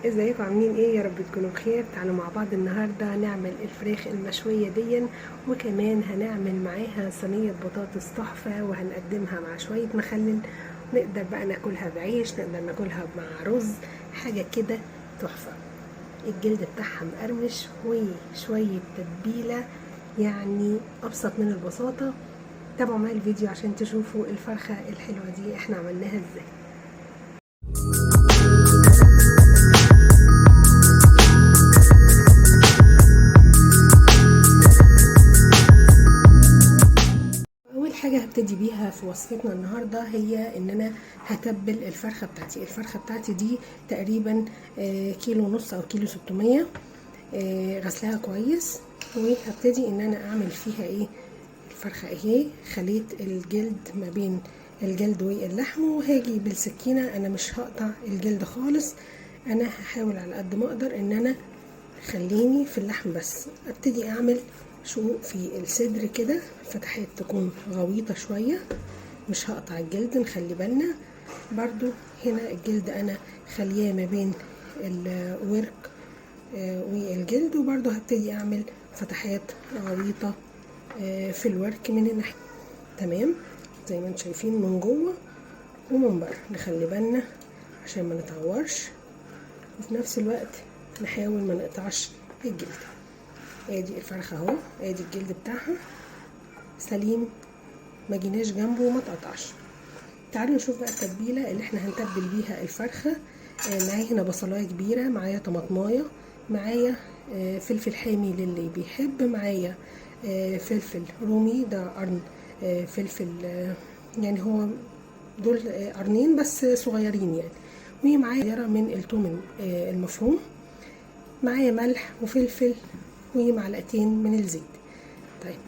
ازيكم عاملين ايه؟ يا رب تكونوا بخير. تعالوا مع بعض النهارده نعمل الفراخ المشويه دي، وكمان هنعمل معاها صينيه بطاطس تحفه، وهنقدمها مع شويه مخلل. نقدر بقى ناكلها بعيش، نقدر ناكلها مع رز، حاجه كده تحفه. الجلد بتاعها مقرمش وشويه تتبيله، يعني ابسط من البساطه. تابعوا معايا الفيديو عشان تشوفوا الفرخه الحلوه دي احنا عملناها ازاي. اول حاجه هبتدي بيها في وصفتنا النهارده هي ان انا هتبل الفرخه بتاعتي دي تقريبا كيلو ونص او كيلو 600. غسلها كويس، وهبتدي ان انا اعمل فيها ايه. الفرخه اهي خليت الجلد ما بين الجلد واللحم، وهاجي بالسكينه، انا مش هقطع الجلد خالص، انا هحاول على قد ما اقدر ان انا خليني في اللحم بس. ابتدي اعمل شقوق في الصدر كده، فتحات تكون غويطة شوية، مش هقطع الجلد، نخلي بالنا. برضو هنا الجلد انا خليه ما بين الورك والجلد، وبرضو هبتدي اعمل فتحات غويطة في الورك من الناحية. تمام، زي ما انتم شايفين من جوه ومن بره، نخلي بالنا عشان ما نتعورش، وفي نفس الوقت نحاول ما نقطعش الجلد. ادي الفرخه اهو، ادي الجلد بتاعها سليم، ما جيناش جنبه وما تقطعش. تعالوا نشوف بقى التتبيله اللي احنا هنتبل بيها الفرخه. معايا هنا بصلايه كبيره، معايا طماطمايه، معايا فلفل حامي للي بيحب، معايا فلفل رومي، ده قرن فلفل، يعني هو دول قرنين بس صغيرين يعني، ومعايا من الثوم المفروم، معايا ملح وفلفل ومعلقتين من الزيت. طيب،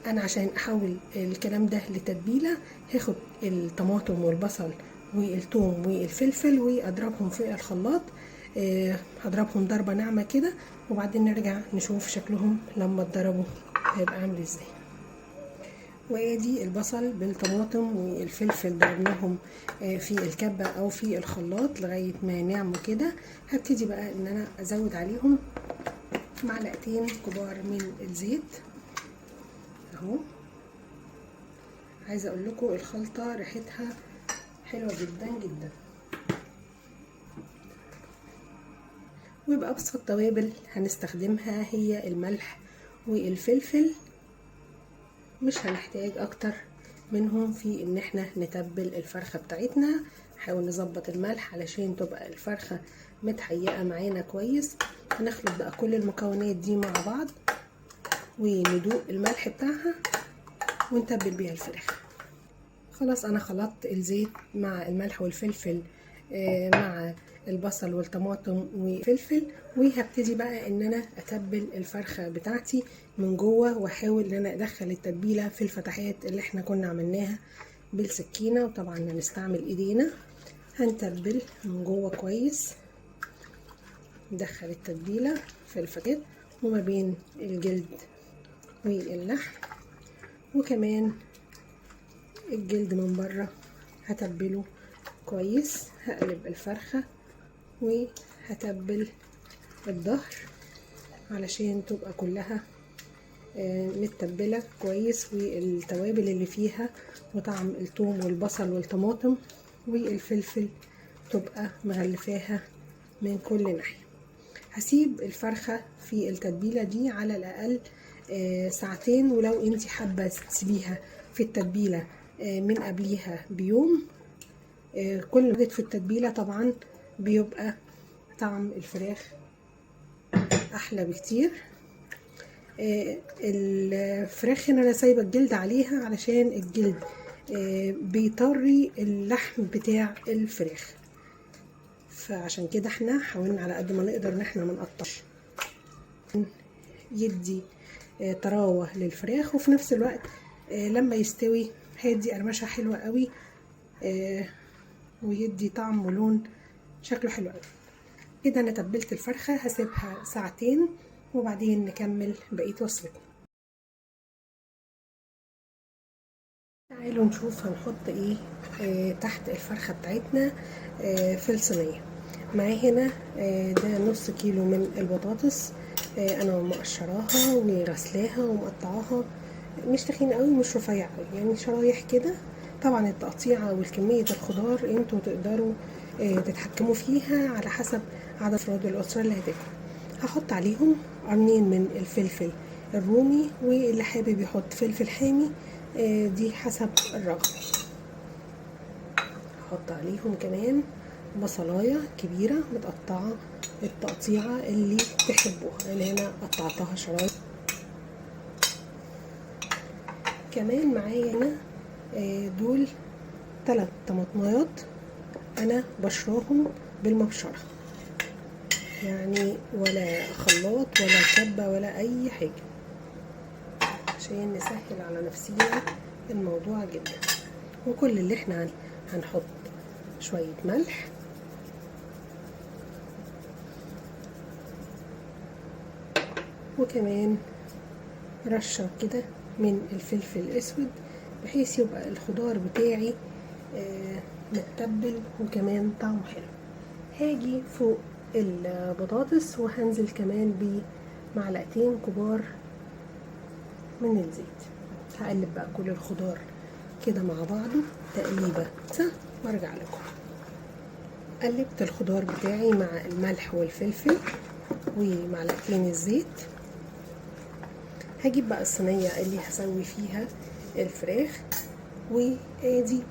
انا عشان احول الكلام ده لتتبيله هاخد الطماطم والبصل والثوم والفلفل واضربهم في الخلاط. هضربهم ضربه ناعمه كده، وبعدين نرجع نشوف شكلهم لما اتضربوا هيبقى عامل ازاي. وادي البصل بالطماطم والفلفل ضربناهم في الكبه او في الخلاط لغايه ما نعموا كده. هبتدي بقى ان انا ازود عليهم معلقتين كبار من الزيت اهو. عايزه اقول لكم الخلطه ريحتها حلوه جدا جدا. ويبقى ابسط توابل هنستخدمها هي الملح والفلفل، مش هنحتاج اكتر منهم في ان احنا نتبل الفرخه بتاعتنا. نحاول نظبط الملح علشان تبقى الفرخه متهيئه معانا كويس. هنخلط بقى كل المكونات دي مع بعض وندوق الملح بتاعها ونتبل بيها الفراخ. خلاص انا خلطت الزيت مع الملح والفلفل مع البصل والطماطم وفلفل، وهبتدي بقى ان انا اتبل الفرخه بتاعتي من جوه، واحاول ان انا ادخل التتبيله في الفتحات اللي احنا كنا عملناها بالسكينه، وطبعا هنستعمل ايدينا. هنتبل من جوه كويس، ندخل التتبيله في الفتحات وما بين الجلد واللحم، وكمان الجلد من بره هتبله كويس. هقلب الفرخة وهتبل الظهر علشان تبقى كلها متبلة كويس، والتوابل اللي فيها وطعم الثوم والبصل والطماطم والفلفل تبقى مغلفاها من كل ناحية. هسيب الفرخة في التتبيلة دي على الأقل ساعتين، ولو انتي حابة تسيبيها في التتبيلة من قبليها بيوم، كل ما زادت في التتبيلة طبعا بيبقى طعم الفراخ احلى بكتير. الفراخ هنا انا سايبه الجلد عليها علشان الجلد بيطري اللحم بتاع الفراخ، فعشان كده احنا حاولنا على قد ما نقدر ان احنا ما نقطعش، يدي طراوه للفراخ، وفي نفس الوقت لما يستوي هيدي قرمشه حلوه قوي ويدي طعم ولون شكله حلو قوي. كده انا تبلت الفرخه، هسيبها ساعتين وبعدين نكمل بقيه وصفتنا. تعالوا نشوف هنحط ايه تحت الفرخه بتاعتنا في الصينيه. معايا هنا ده نص كيلو من البطاطس، انا مقشراها وغسلاها ومقطعاها، مش تخينه قوي مش رفيع قوي، يعني شرايح كده. طبعا التقطيعه والكميه الخضار انتوا تقدروا تتحكموا فيها على حسب عدد افراد الاسره اللي هتاكل. هحط عليهم قرنين من الفلفل الرومي، واللي حابب يحط فلفل حامي دي حسب الرغبه. هحط عليهم كمان بصلايه كبيره متقطعه التقطيعه اللي تحبوها، انا هنا قطعتها شرايح. كمان معايا هنا دول 3 طماطميات انا بشراهم بالمبشره، يعني ولا خلاط ولا كبه ولا اي حاجه، عشان نسهل على نفسينا الموضوع جدا. وكل اللي احنا هنحط شويه ملح، وكمان رشه كده من الفلفل الاسود، بحيث يبقى الخضار بتاعي متبل وكمان طعمه حلو. هاجي فوق البطاطس وهنزل كمان بمعلقتين كبار من الزيت. هقلب بقى كل الخضار كده مع بعضه تقليبه وارجع لكم. قلبت الخضار بتاعي مع الملح والفلفل ومعلقتين الزيت. هجيب بقى الصينيه اللي هسوي فيها الفراخ، وادي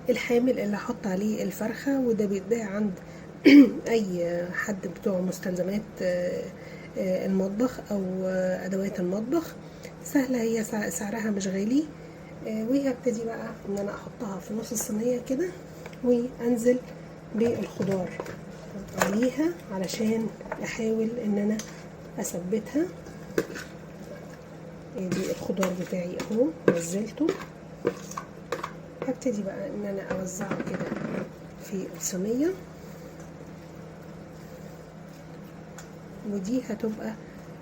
الحامل اللي هحط عليه الفرخه، وده بيتباع عند اي حد بتوع مستلزمات المطبخ او ادوات المطبخ، سهله هي، سعرها مش غالي. وهبتدي بقى ان انا احطها في نص الصينيه كده، وانزل بالخضار عليها علشان احاول ان انا اثبتها. دي الخضار بتاعي اهو نزلته. هبتدي بقى ان انا اوزعه كده في الصينيه، ودي هتبقى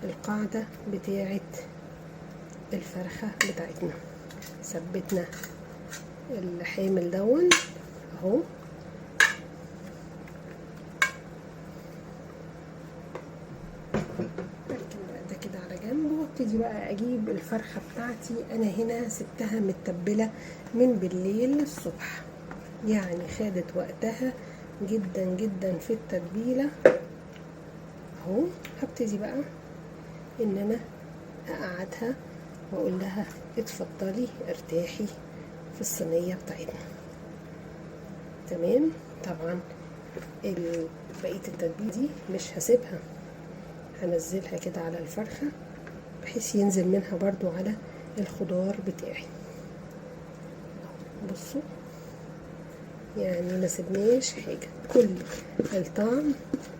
القاعده بتاعه الفرخه بتاعتنا. ثبتنا الحامل دون اهو، ده كده على جنب. وابتدي بقى اجيب الفرخه بتاعتي. انا هنا سبتها متبله من بالليل الصبح، يعني خدت وقتها جدا جدا في التتبيله اهو. هبتدي بقى ان انا اقعدها واقول لها اتفضلي ارتاحي في الصينيه بتاعتنا. تمام. طبعا بقيه التتبيله دي مش هسيبها، هنزلها كده على الفرخه بحيث ينزل منها برضو على الخضار بتاعي. بصوا يعني ما سيبناش حاجه، كل الطعم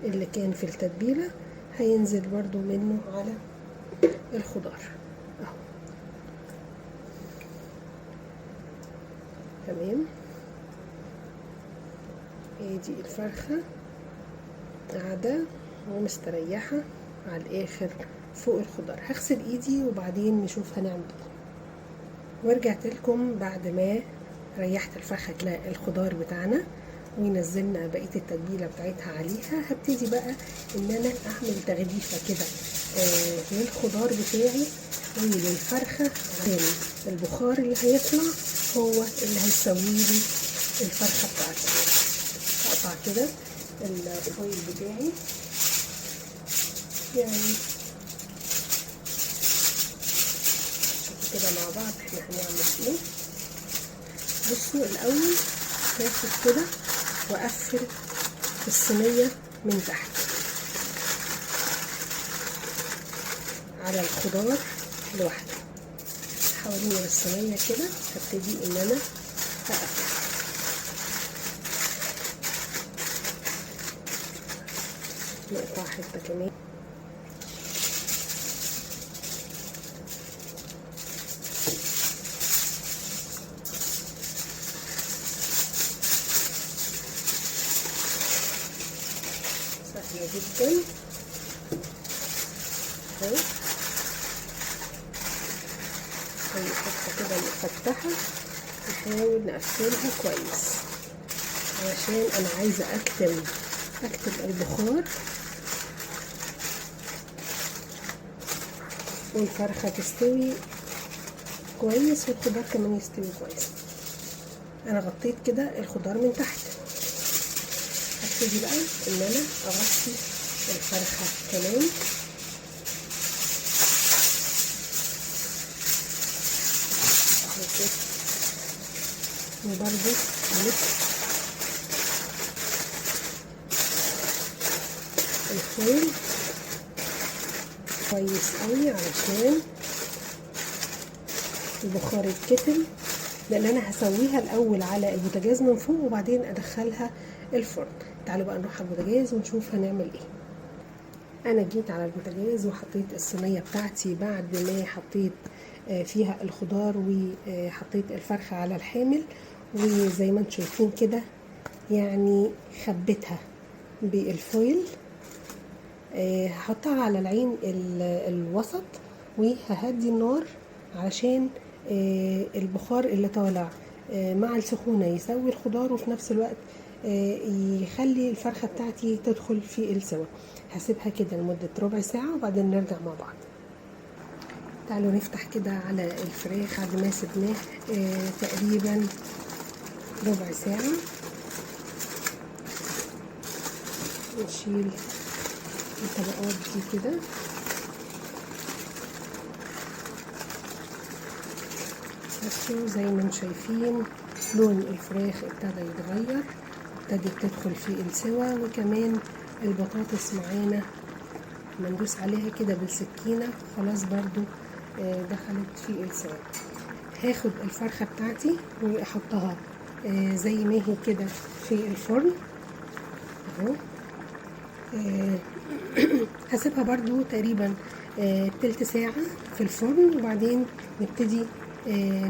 اللي كان في التتبيله هينزل برضو منه على الخضار اهو. تمام. ادي الفرخه قاعده ومستريحه على الاخر فوق الخضار. هغسل ايدي وبعدين نشوف هنعمل ايه. ورجعت لكم بعد ما ريحت الفرخه كده الخضار بتاعنا ونزلنا بقيه التتبيله بتاعتها عليها. هبتدي بقى ان انا اعمل تغليفه كده للخضار بتاعي وللفرخه، عشان البخار اللي هيطلع هو اللي هيسوي لي الفرخه بتاعتي. هقطع كده الفويل بتاعي، يعني شوفوا كده مع بعض احنا هنعمل ايه. بصوا الاول باخد كده واقفل الصينيه من تحت على الخضار لوحده حوالين الصينيه كده. هبتدي ان انا اقفل. نقطع حته كمان. سهله جدا اهو. اي حته كده مفتحه نحاول نقفلها كويس، علشان انا عايزه اكتم اكتب البخار والفرخة تستوي كويس والخضار كمان يستوي كويس. انا غطيت كده الخضار من تحت، هبتدي بقى ان انا اغطي الفرخة كمان وبرده الف الفويل كويس قوي علشان البخار يتكتل، لان انا هسويها الاول على البوتاجاز من فوق وبعدين ادخلها الفرن. تعالوا بقى نروح على البوتاجاز ونشوف هنعمل ايه. انا جيت على البوتاجاز وحطيت الصينيه بتاعتي بعد ما حطيت فيها الخضار وحطيت الفرخه على الحامل، وزي ما انتم شايفين كده يعني خبيتها بالفويل. هحطها على العين الوسط وههدي النار علشان البخار اللي طالع مع السخونة يسوي الخضار وفي نفس الوقت يخلي الفرخة بتاعتي تدخل في السوا. هسيبها كده لمدة ربع ساعة وبعدين نرجع مع بعض. تعالوا نفتح كده على الفراخ بعد ما سبناه تقريبا ربع ساعة. نشيل الطبقات دي كده بصوا زي ما انتم شايفين لون الفراخ ابتدى يتغير، ابتدت تدخل في السوا، وكمان البطاطس معانا مندوس عليها كده بالسكينة خلاص برضو دخلت في السوا. هاخد الفرخة بتاعتي واحطها زي ما هي كده في الفرن اهو. هسيبها برضو تقريبا تلت ساعة في الفرن وبعدين نبتدي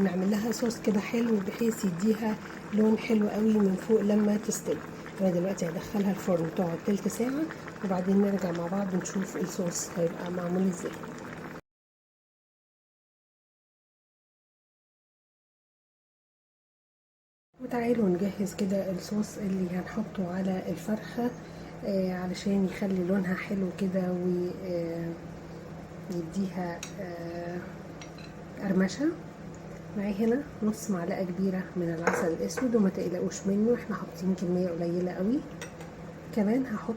نعمل لها صوص كده حلو بحيث يديها لون حلو قوي من فوق لما تستوي. انا دلوقتي هدخلها الفرن تقعد تلت ساعة وبعدين نرجع مع بعض نشوف الصوص هيبقى معمول ازاي. وتعالوا نجهز كده الصوص اللي هنحطه على الفرخة علشان يخلي لونها حلو كده ويديها قرمشة. معي هنا نص معلقة كبيرة من العسل الاسود وما تقلقوش منه، احنا حاطين كمية قليلة قوي. كمان هحط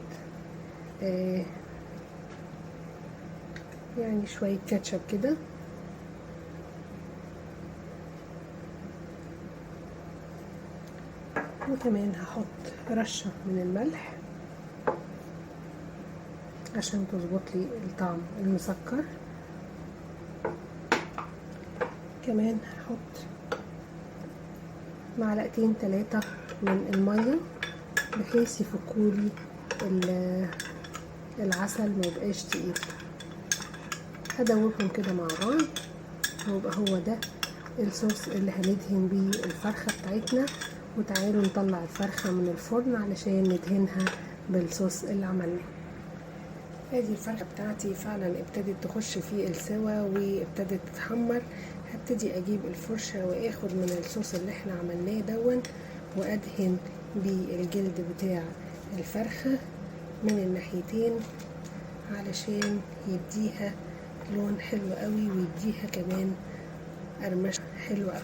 يعني شوية كاتشب كده، وكمان هحط رشة من الملح عشان تظبط لي الطعم المسكر. كمان هحط معلقتين 3 من المية بحيث يفكولي العسل ما يبقاش تقيل. هدوبهم كده مع بعض ويبقى هو ده الصوص اللي هندهن بيه الفرخة بتاعتنا. وتعالوا نطلع الفرخة من الفرن علشان ندهنها بالصوص اللي عملناه. ادي الفرخة بتاعتي فعلا ابتدت تخش في السوا وابتدت تتحمر. هبتدي اجيب الفرشة واخد من الصوص اللي احنا عملناه دون وادهن بالجلد بتاع الفرخة من الناحيتين علشان يديها لون حلو قوي ويديها كمان قرمشة حلوة قوي.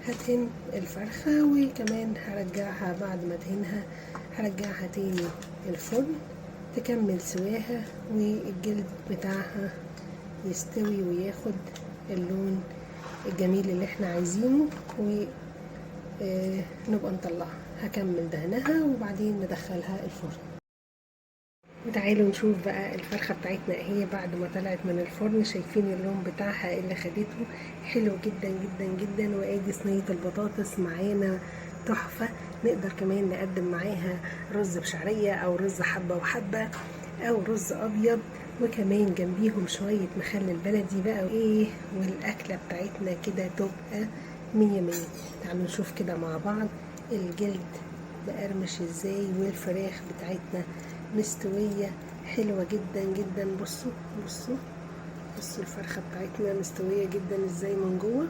هدهن الفرخة وكمان هرجعها بعد ما ادهنها هرجعها تاني الفرن تكمل سواها والجلد بتاعها يستوي وياخد اللون الجميل اللي احنا عايزينه ونبقى نطلعها. هكمل دهنها وبعدين ندخلها الفرن. وتعالوا نشوف بقى الفرخة بتاعتنا هي بعد ما طلعت من الفرن. شايفين اللون بتاعها اللي خدته حلو جدا جدا جدا. وادي صينية البطاطس معانا تحفة. نقدر كمان نقدم معاها رز بشعرية او رز حبة وحبة او رز ابيض، وكمان جنبيهم شوية مخلل بلدي بقى ايه، والاكلة بتاعتنا كده تبقى مية مية. تعالوا نشوف كده مع بعض الجلد مقرمش ازاي والفراخ بتاعتنا مستوية حلوة جدا جدا. بصوا بصوا بصوا الفرخة بتاعتنا مستوية جدا ازاي من جوه.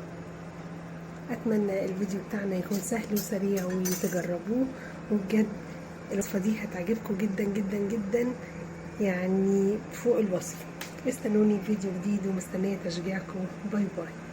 اتمنى الفيديو بتاعنا يكون سهل وسريع وتجربوه، وبجد الوصفة دي هتعجبكم جدا جدا جدا، يعني فوق الوصف. استنوني فيديو جديد ومستنية تشجيعكم. باي باي.